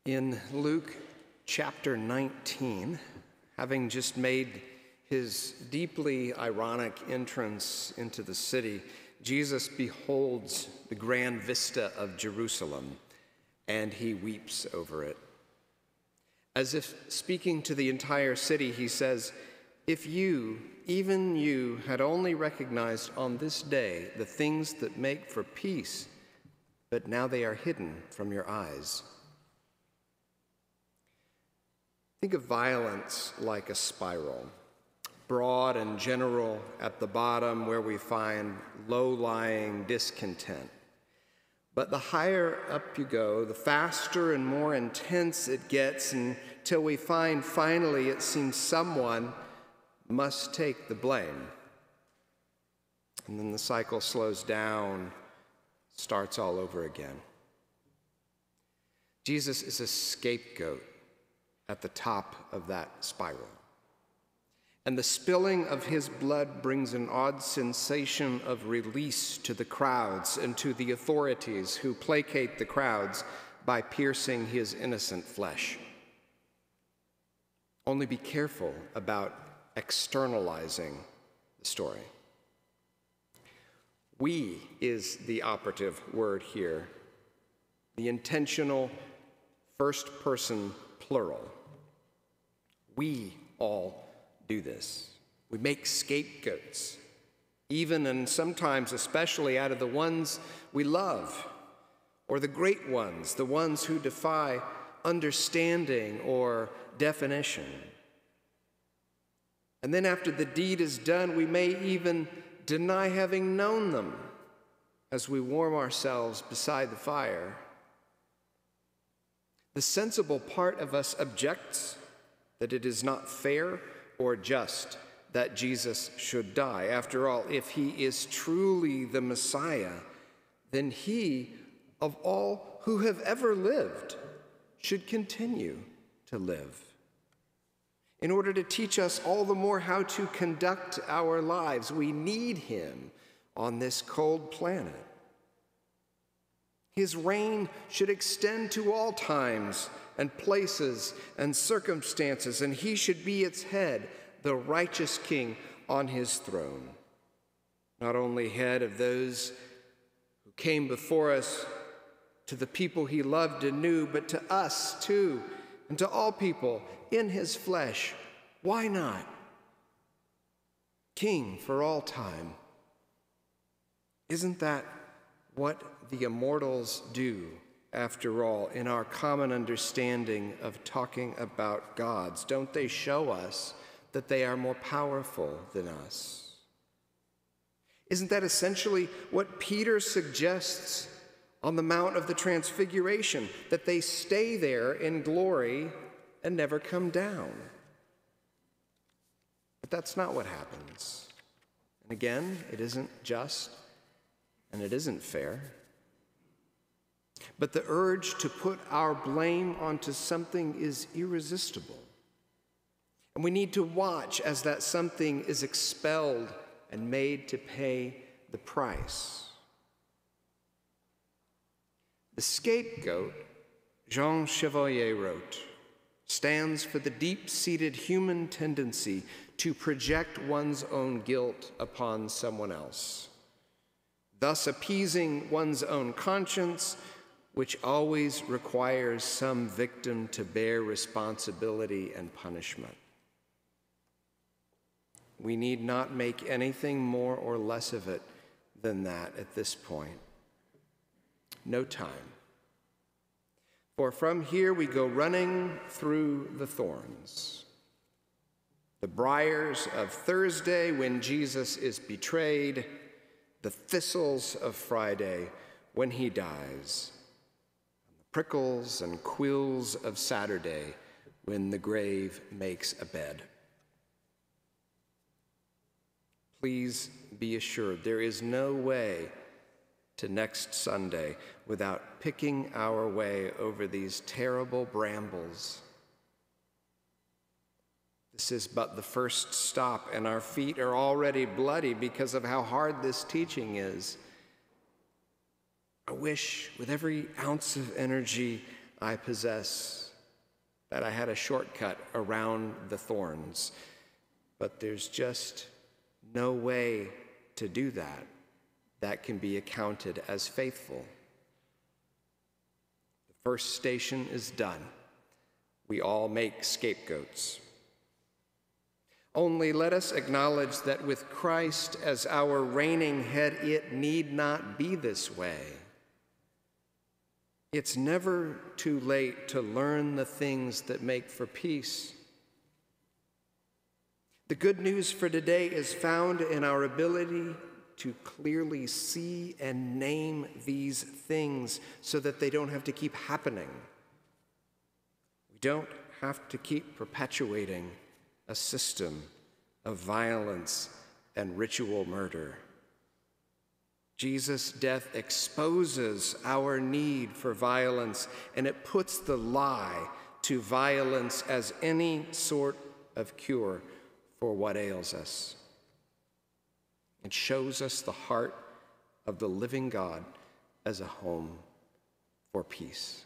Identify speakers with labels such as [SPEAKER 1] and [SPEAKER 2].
[SPEAKER 1] In Luke chapter 19, having just made his deeply ironic entrance into the city, Jesus beholds the grand vista of Jerusalem, and he weeps over it. As if speaking to the entire city, he says, "If you, even you, had only recognized on this day the things that make for peace, but now they are hidden from your eyes." Think of violence like a spiral, broad and general at the bottom where we find low-lying discontent. But the higher up you go, the faster and more intense it gets until we find finally it seems someone must take the blame. And then the cycle slows down, starts all over again. Jesus is a scapegoat at the top of that spiral. And the spilling of his blood brings an odd sensation of release to the crowds and to the authorities who placate the crowds by piercing his innocent flesh. Only be careful about externalizing the story. We is the operative word here, the intentional first-person plural. We all do this. We make scapegoats, even and sometimes especially out of the ones we love, or the great ones, the ones who defy understanding or definition. And then after the deed is done, we may even deny having known them as we warm ourselves beside the fire. The sensible part of us objects that it is not fair or just that Jesus should die. After all, if he is truly the Messiah, then he, of all who have ever lived, should continue to live in order to teach us all the more how to conduct our lives. We need him on this cold planet. His reign should extend to all times and places and circumstances, and he should be its head, the righteous king on his throne. Not only head of those who came before us, to the people he loved and knew, but to us too, and to all people in his flesh. Why not? King for all time. Isn't that what the immortals do, after all, in our common understanding of talking about gods? Don't they show us that they are more powerful than us? Isn't that essentially what Peter suggests on the Mount of the Transfiguration, that they stay there in glory and never come down? But that's not what happens. And again, it isn't just and it isn't fair. But the urge to put our blame onto something is irresistible. And we need to watch as that something is expelled and made to pay the price. The scapegoat, Jean Chevalier wrote, stands for the deep-seated human tendency to project one's own guilt upon someone else, thus appeasing one's own conscience, which always requires some victim to bear responsibility and punishment. We need not make anything more or less of it than that at this point. No time. For from here we go running through the thorns, the briars of Thursday when Jesus is betrayed, the thistles of Friday when he dies, and the prickles and quills of Saturday when the grave makes a bed. Please be assured there is no way to next Sunday without picking our way over these terrible brambles. This is but the first stop, and our feet are already bloody because of how hard this teaching is. I wish with every ounce of energy I possess, that I had a shortcut around the thorns, but there's just no way to do that that can be accounted as faithful. The first station is done. We all make scapegoats. Only let us acknowledge that with Christ as our reigning head, it need not be this way. It's never too late to learn the things that make for peace. The good news for today is found in our ability to clearly see and name these things so that they don't have to keep happening. We don't have to keep perpetuating a system of violence and ritual murder. Jesus' death exposes our need for violence, and it puts the lie to violence as any sort of cure for what ails us. It shows us the heart of the living God as a home for peace.